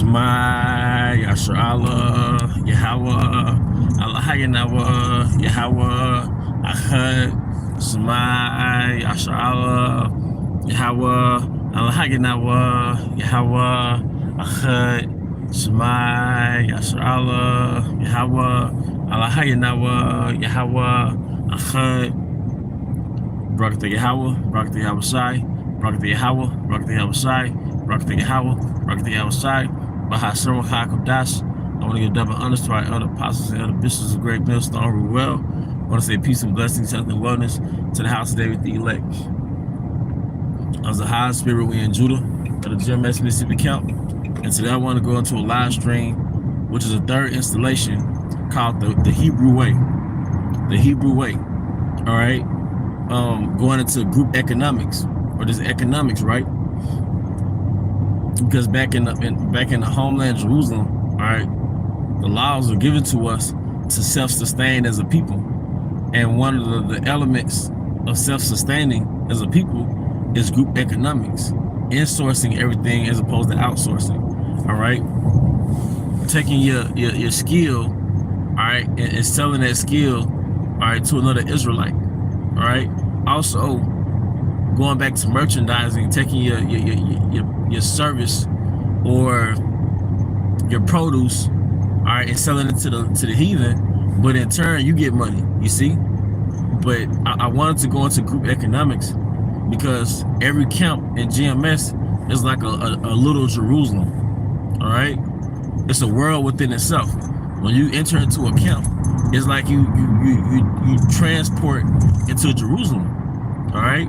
Shema Yasharallah Yahweh Allah Hayanawa Yahweh Ahad Shema Yasharallah Yahweh Allah Hayanawa Yahweh Ahad Shema Yasharallah Yahweh Allah Hayanawa Yahweh Ahad Barak Yahweh Barak Yahweh Shai Barak Yahweh Barak Yahweh Shai Barak Yahweh Barak Yahweh Shai Bahashem HaKadosh. I want to give double honors to our elder apostles and elder bishops of Great Millstone Ruel. I want to say peace and blessings, health and wellness to the house of David the elect. Of the high spirit, we in Judah, at the GMS Mississippi Camp. And today I want to go into a live stream, which is a third installation called the Hebrew Way. The Hebrew Way. All right. Going into group economics, or just economics, right? Because back in the homeland Jerusalem, all right, the laws are given to us to self-sustain as a people, and one of the elements of self-sustaining as a people is group economics, insourcing everything as opposed to outsourcing. All right, taking your skill, all right, and selling that skill, all right, to another Israelite. All right, also going back to merchandising, taking your service or your produce, all right, and selling it to the heathen, but in turn you get money, you see. But I wanted to go into group economics because every camp in GMS is like a little Jerusalem. All right, it's a world within itself. When you enter into a camp, it's like you transport into Jerusalem. All right.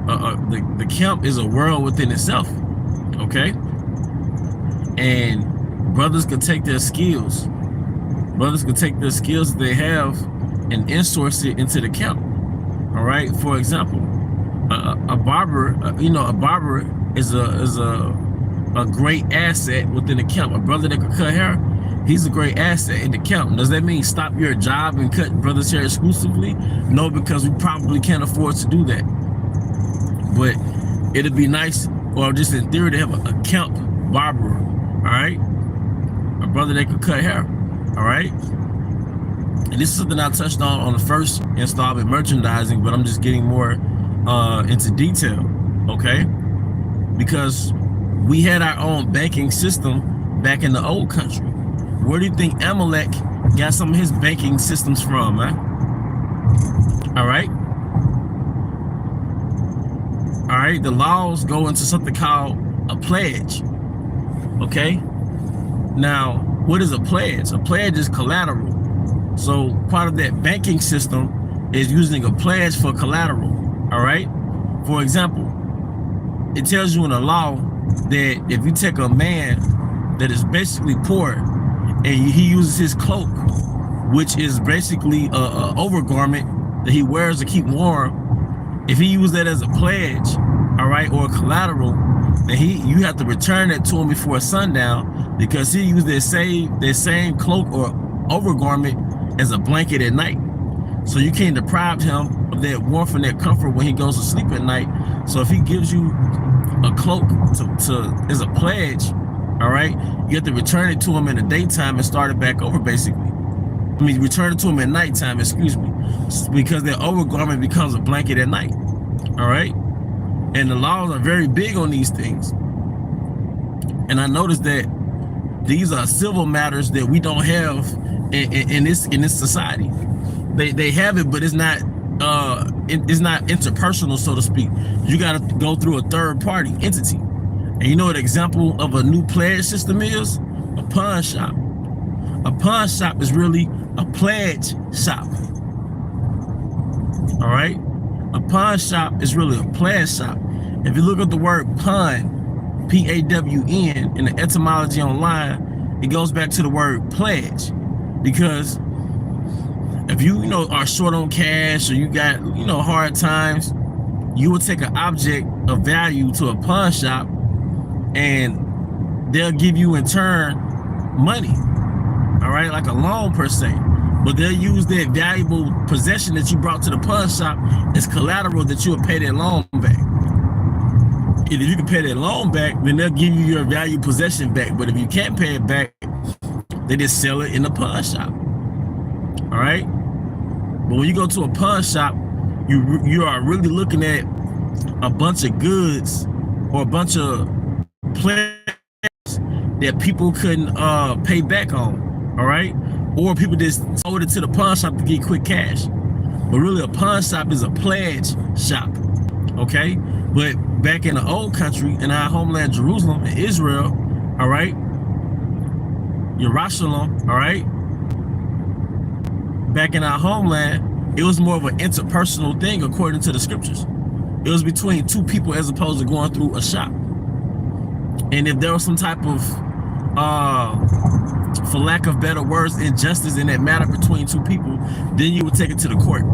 The camp is a world within itself, okay? And brothers can take their skills. Brothers can take their skills that they have and insource it into the camp. All right. For example, a barber, a barber is a great asset within the camp. A brother that can cut hair, he's a great asset in the camp. Does that mean stop your job and cut brothers' hair exclusively? No, because we probably can't afford to do that. But it'd be nice, or just in theory, to have a camp barber, all right? A brother that could cut hair, all right? And this is something I touched on the first installment, merchandising, but I'm just getting more into detail, okay? Because we had our own banking system back in the old country. Where do you think Amalek got some of his banking systems from, man? All right? All right, the laws go into something called a pledge, okay? Now, what is a pledge? A pledge is collateral. So part of that banking system is using a pledge for collateral, all right? For example, it tells you in the law that if you take a man that is basically poor and he uses his cloak, which is basically a overgarment that he wears to keep warm, if he used that as a pledge, all right, or a collateral, then you have to return it to him before sundown, because he used that same cloak or overgarment as a blanket at night. So you can't deprive him of that warmth and that comfort when he goes to sleep at night. So if he gives you a cloak as a pledge, all right, you have to return it to him in the daytime and start it back over, basically. I mean, return it to him at nighttime, excuse me, because their overgarment becomes a blanket at night, all right? And the laws are very big on these things. And I noticed that these are civil matters that we don't have in this society. They have it, but it's not interpersonal, so to speak. You got to go through a third party entity. And you know what example of a new pledge system is? A pawn shop. A pawn shop is really a pledge shop. All right? A pawn shop is really a pledge shop. If you look at the word pawn, P-A-W-N, in the etymology online, it goes back to the word pledge. Because if you are short on cash, or you got, hard times, you would take an object of value to a pawn shop and they'll give you in turn money. All right, like a loan per se, but they'll use that valuable possession that you brought to the pawn shop as collateral that you'll pay that loan back. if you can pay that loan back, then they'll give you your valued possession back. But if you can't pay it back, they just sell it in the pawn shop. All right. But when you go to a pawn shop, you are really looking at a bunch of goods or a bunch of players that people couldn't pay back on. All right. Or people just sold it to the pawn shop to get quick cash. But really, a pawn shop is a pledge shop. Okay. But back in the old country, in our homeland, Jerusalem, in Israel, all right, Yerushalayim, all right, back in our homeland, it was more of an interpersonal thing according to the scriptures. It was between two people as opposed to going through a shop. And if there was some type of, for lack of better words, injustice in that matter between two people, then you would take it to the court.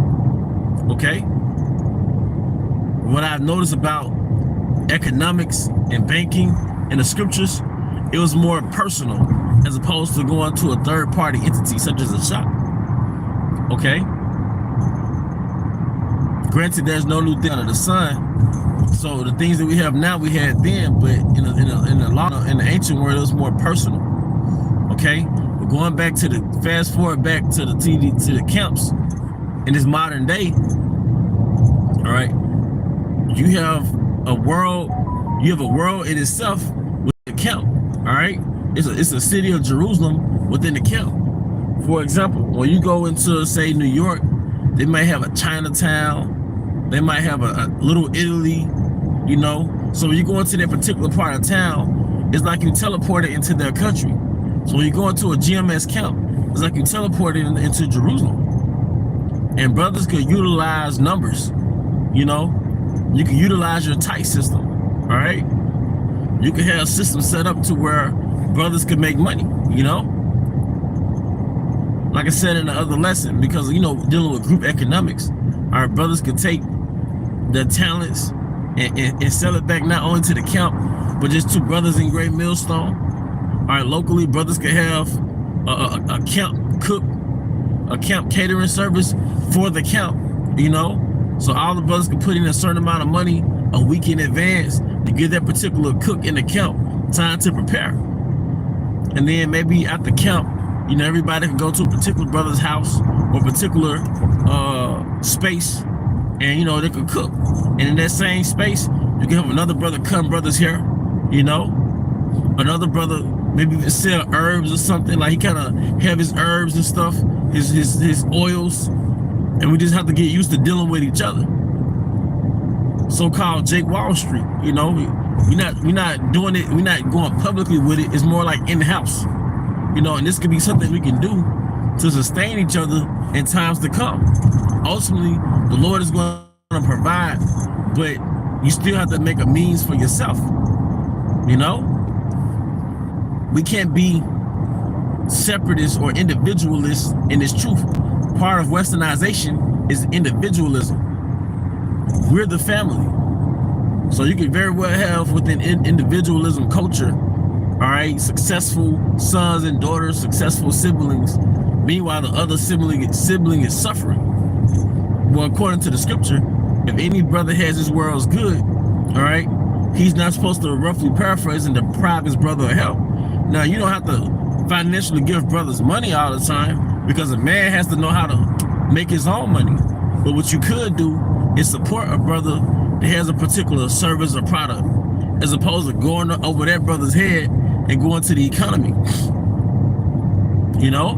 Okay? What I've noticed about economics and banking and the scriptures, it was more personal as opposed to going to a third-party entity such as a shop. Okay? Granted, there's no new thing under the sun. So the things that we have now, we had then, but in the ancient world, it was more personal. Okay? But going back to the, fast forward back to the camps in this modern day, all right, you have a world in itself with a camp. All right, it's a city of Jerusalem within the camp. For example, when you go into, say, New York, they might have a Chinatown, they might have a little Italy, you know. So when you go into that particular part of town, it's like you teleported into their country. So when you go into a GMS camp, it's like you teleported into Jerusalem. And brothers could utilize numbers, you know. You can utilize your tight system, all right? You can have systems set up to where brothers can make money, you know? Like I said in the other lesson, because, you know, dealing with group economics, our brothers can take their talents and sell it back not only to the camp, but just to brothers in Great Millstone. All right, locally, brothers can have a camp cook, a camp catering service for the camp, you know? So all the brothers can put in a certain amount of money a week in advance to give that particular cook in the camp time to prepare. And then maybe at the camp, you know, everybody can go to a particular brother's house or particular space, and, you know, they could cook. And in that same space, you can have another brother come brothers here, you know, another brother maybe even sell herbs or something, like he kind of have his herbs and stuff, his oils. And we just have to get used to dealing with each other. So-called Jake Wall Street, you know, we're not doing it, we're not going publicly with it. It's more like in-house, you know, and this could be something we can do to sustain each other in times to come. Ultimately, the Lord is going to provide, but you still have to make a means for yourself, you know? We can't be separatists or individualists in this truth. Part of westernization is individualism. We're the family. So you can very well have within individualism culture, all right, successful sons and daughters, successful siblings. Meanwhile, the other sibling is suffering. Well, according to the scripture, if any brother has his world's good, all right, he's not supposed to, roughly paraphrase, and deprive his brother of help. Now, you don't have to financially give brothers money all the time, because a man has to know how to make his own money. But what you could do is support a brother that has a particular service or product, as opposed to going over that brother's head and going to the economy. You know?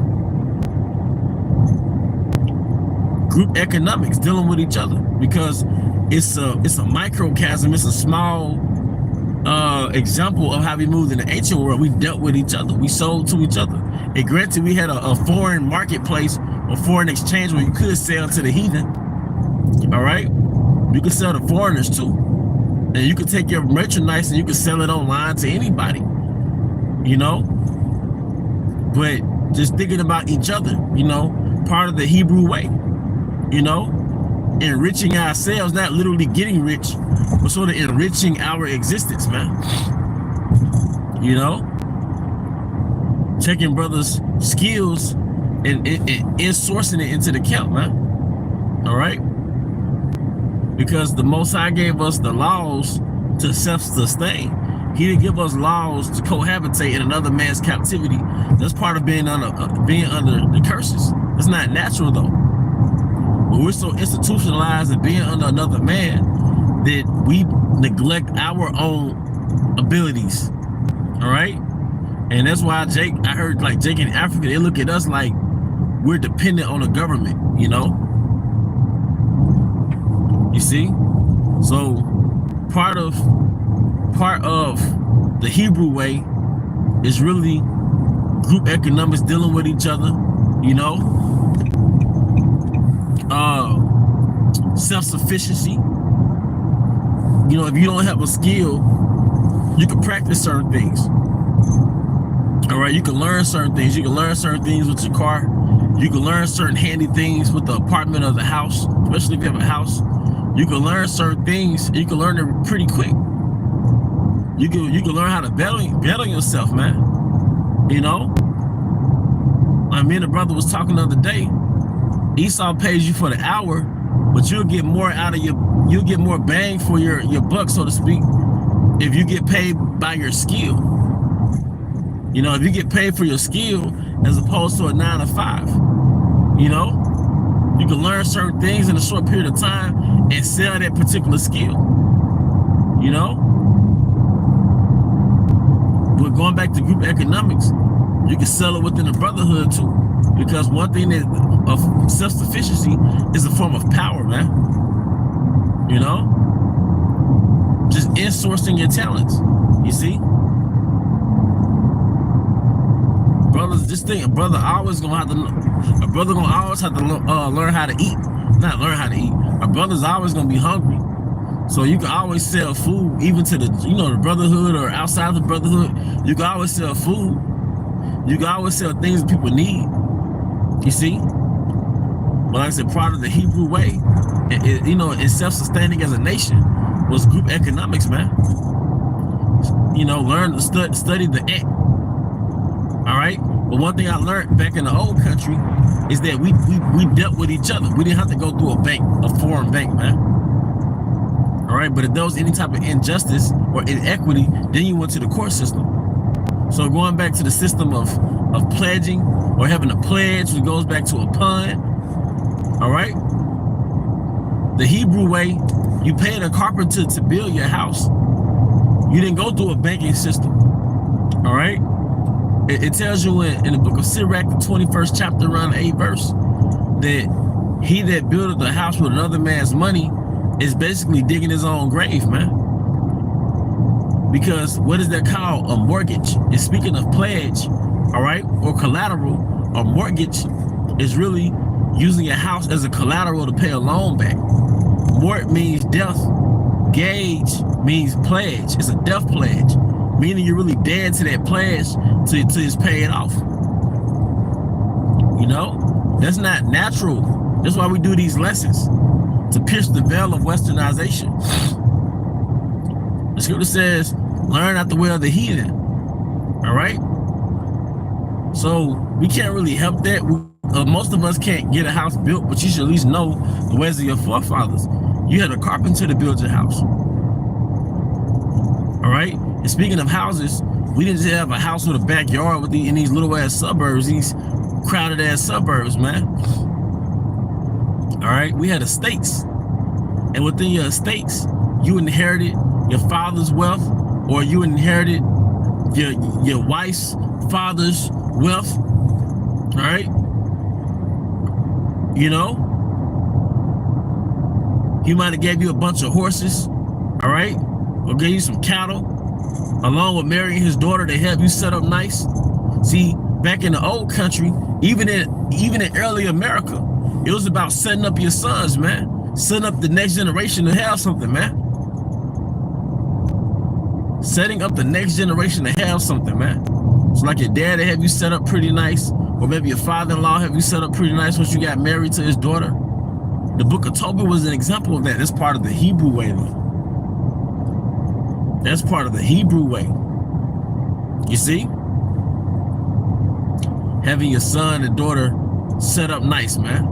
Group economics, dealing with each other, because it's a microcosm, it's a small example of how we moved in the ancient world. We dealt with each other, we sold to each other. And granted, we had a foreign marketplace or foreign exchange where you could sell to the heathen. All right, you could sell to foreigners too, and you could take your merchandise and you could sell it online to anybody, you know. But just thinking about each other, you know, part of the Hebrew way, you know, enriching ourselves, not literally getting rich, but sort of enriching our existence, man. You know, checking brothers' skills and sourcing it into the camp, man. All right, because the Most High gave us the laws to self-sustain. He didn't give us laws to cohabitate in another man's captivity. That's part of being under the curses. It's not natural though. But we're so institutionalized in being under another man that we neglect our own abilities. All right, and that's why I heard like Jake in Africa, they look at us like we're dependent on the government. You know, you see. So part of the Hebrew way is really group economics, dealing with each other, you know, self-sufficiency. You know, if you don't have a skill, you can practice certain things. All right, you can learn certain things. You can learn certain things with your car. You can learn certain handy things with the apartment or the house, especially if you have a house. You can learn certain things. You can learn it pretty quick. You can learn how to bet on yourself, man. You know, me and the brother was talking the other day. Esau pays you for the hour, but you'll get more out of you'll get more bang for your buck, so to speak, if you get paid by your skill. You know, if you get paid for your skill as opposed to a 9 to 5, you know, you can learn certain things in a short period of time and sell that particular skill. You know, but going back to group economics, you can sell it within the brotherhood too, because one thing that of self-sufficiency is a form of power, man. You know, just insourcing your talents. You see, brothers, this thing, a brother always gonna have to learn how to eat. Not learn how to eat. A brother's always gonna be hungry. So you can always sell food, even to the, you know, the brotherhood or outside the brotherhood. You can always sell food. You can always sell things that people need. You see? But like I said, part of the Hebrew way, you know, in self-sustaining as a nation was group economics, man. You know, learn to study the ant. All right? But one thing I learned back in the old country is that we dealt with each other. We didn't have to go through a bank, a foreign bank, man. All right, but if there was any type of injustice or inequity, then you went to the court system. So going back to the system of pledging or having a pledge, which goes back to a pun. All right, the Hebrew way, you paid a carpenter to build your house. You didn't go through a banking system. All right, it tells you in the book of Sirach, the 21st chapter, around the 8th verse, that he that buildeth the house with another man's money is basically digging his own grave, man. Because what is that called? A mortgage. And speaking of pledge, all right, or collateral, a mortgage is really using a house as a collateral to pay a loan back. Mort means death. Gage means pledge. It's a death pledge, meaning you're really dead to that pledge till it's paid off. You know, that's not natural. That's why we do these lessons, to pierce the veil of westernization. The scripture says, learn out the way of the heathen. All right? So we can't really help that. Most of us can't get a house built, but you should at least know the ways of your forefathers. You had a carpenter to build your house. All right? And speaking of houses, we didn't just have a house with a backyard in these little ass suburbs, these crowded ass suburbs, man. All right? We had estates. And within your estates, you inherited your father's wealth, or you inherited your wife's father's wealth. All right? You know, he might have gave you a bunch of horses, all right, or gave you some cattle, along with marrying his daughter to help you set up nice. See, back in the old country, even in early America, it was about setting up your sons, man. Setting up the next generation to have something, man. Setting up the next generation to have something, man. So like your dad have you set up pretty nice, or maybe your father-in-law have you set up pretty nice once you got married to his daughter. The book of Tobit was an example of that. That's part of the Hebrew way, though. That's part of the Hebrew way. You see? Having your son and daughter set up nice, man.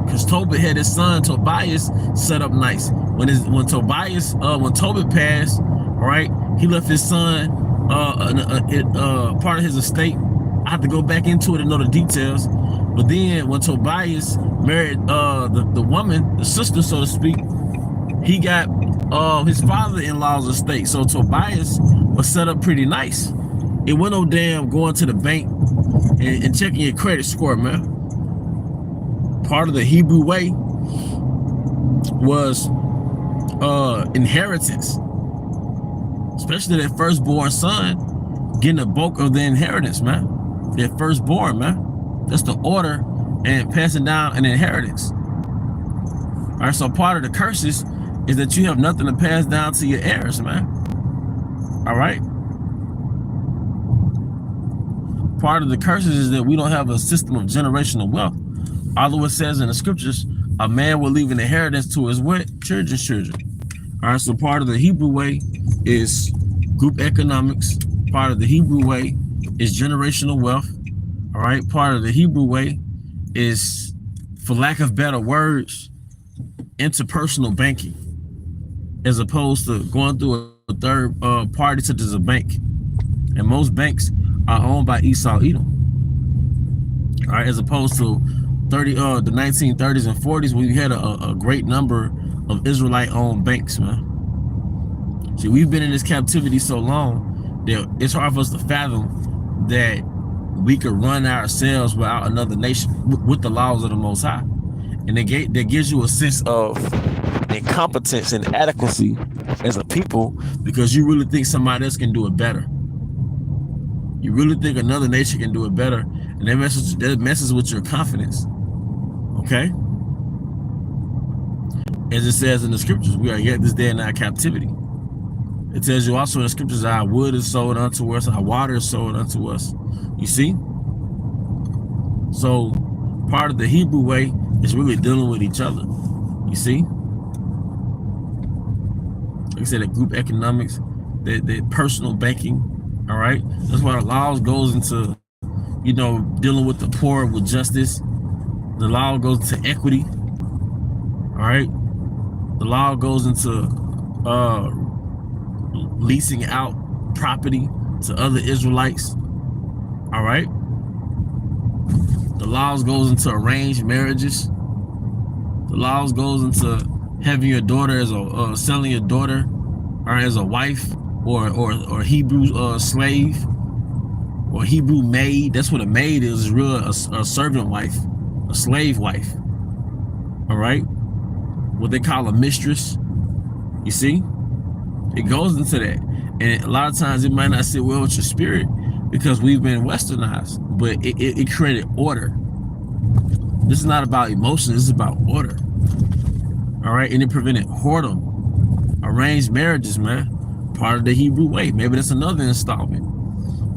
because Tobit had his son Tobias set up nice. When Tobit passed, right, he left his son part of his estate. I have to go back into it and know the details. But then when Tobias married the woman, the sister, so to speak, he got his father-in-law's estate. So Tobias was set up pretty nice. It wasn't no damn going to the bank and checking your credit score, man. Part of the Hebrew way was inheritance, especially that firstborn son getting the bulk of the inheritance, man. Their firstborn, man. That's the order and passing down an inheritance. All right, so part of the curses is that you have nothing to pass down to your heirs, man. All right. Part of the curses is that we don't have a system of generational wealth. Although it says in the scriptures, a man will leave an inheritance to his what? Children's children. All right, so part of the Hebrew way is group economics. Part of the Hebrew way is generational wealth. All right, part of the Hebrew way is, for lack of better words, interpersonal banking, as opposed to going through a third party such as a bank. And most banks are owned by Esau Edom. All right, as opposed to the 1930s and 40s, when you had a great number of Israelite-owned banks, man. See, we've been in this captivity so long that it's hard for us to fathom that we could run ourselves without another nation, with the laws of the Most High. And that gives you a sense of incompetence and inadequacy as a people, because you really think somebody else can do it better. You really think another nation can do it better, and that messes with your confidence. Okay? As it says in the scriptures, we are yet this day in our captivity. It tells you also in the scriptures, our wood is sold unto us, our water is sold unto us. You see? So part of the Hebrew way is really dealing with each other. You see? Like I said, that group economics, that personal banking. All right, that's why the laws goes into, you know, dealing with the poor with justice. The law goes into equity. All right, the law goes into leasing out property to other Israelites. All right, the laws goes into arranged marriages. The laws goes into having your daughter as a selling your daughter or as a wife. Or Hebrew slave, or Hebrew maid. That's what a maid is a servant wife, a slave wife. All right, what they call a mistress. You see, it goes into that, and a lot of times it might not sit well with your spirit because we've been westernized, but it created order. This is not about emotion. This is about order. All right, and it prevented whoredom, arranged marriages, man. Part of the Hebrew way. Maybe that's another installment,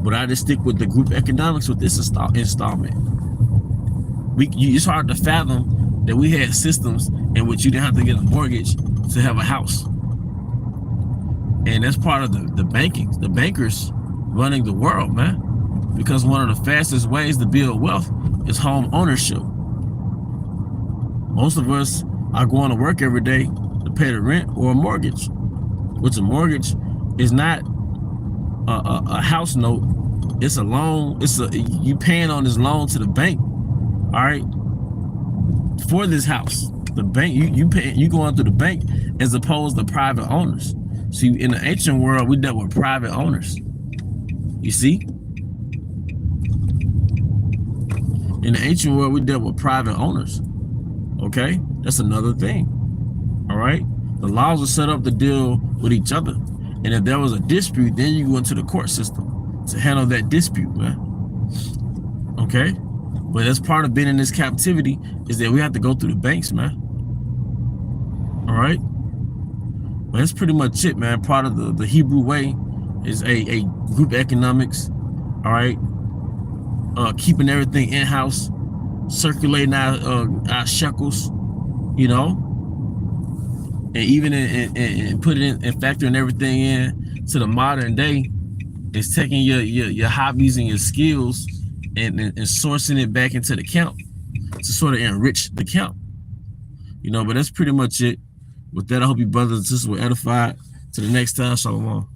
but I just stick with the group economics with this installment. It's hard to fathom that we had systems in which you didn't have to get a mortgage to have a house, and that's part of the bankers running the world, man. Because one of the fastest ways to build wealth is home ownership. Most of us are going to work every day to pay the rent or a mortgage, which a mortgage is not a house note. It's a loan. You paying on this loan to the bank, all right, for this house. The bank, you going through the bank as opposed to private owners. See, in the ancient world, we dealt with private owners. You see, in the ancient world, we dealt with private owners. Okay, that's another thing. All right, the laws are set up to deal with each other. And if there was a dispute, then you go into the court system to handle that dispute, man. Okay? But that's part of being in this captivity, is that we have to go through the banks, man. All right? But that's pretty much it, man. Part of the Hebrew way is a group economics, all right? Keeping everything in-house, circulating our shekels, you know? And even and put it in and factoring everything in to the modern day is taking your hobbies and your skills and sourcing it back into the count to sort of enrich the count. You know, but that's pretty much it. With that, I hope you brothers and sisters were edified. To the next time, shalom.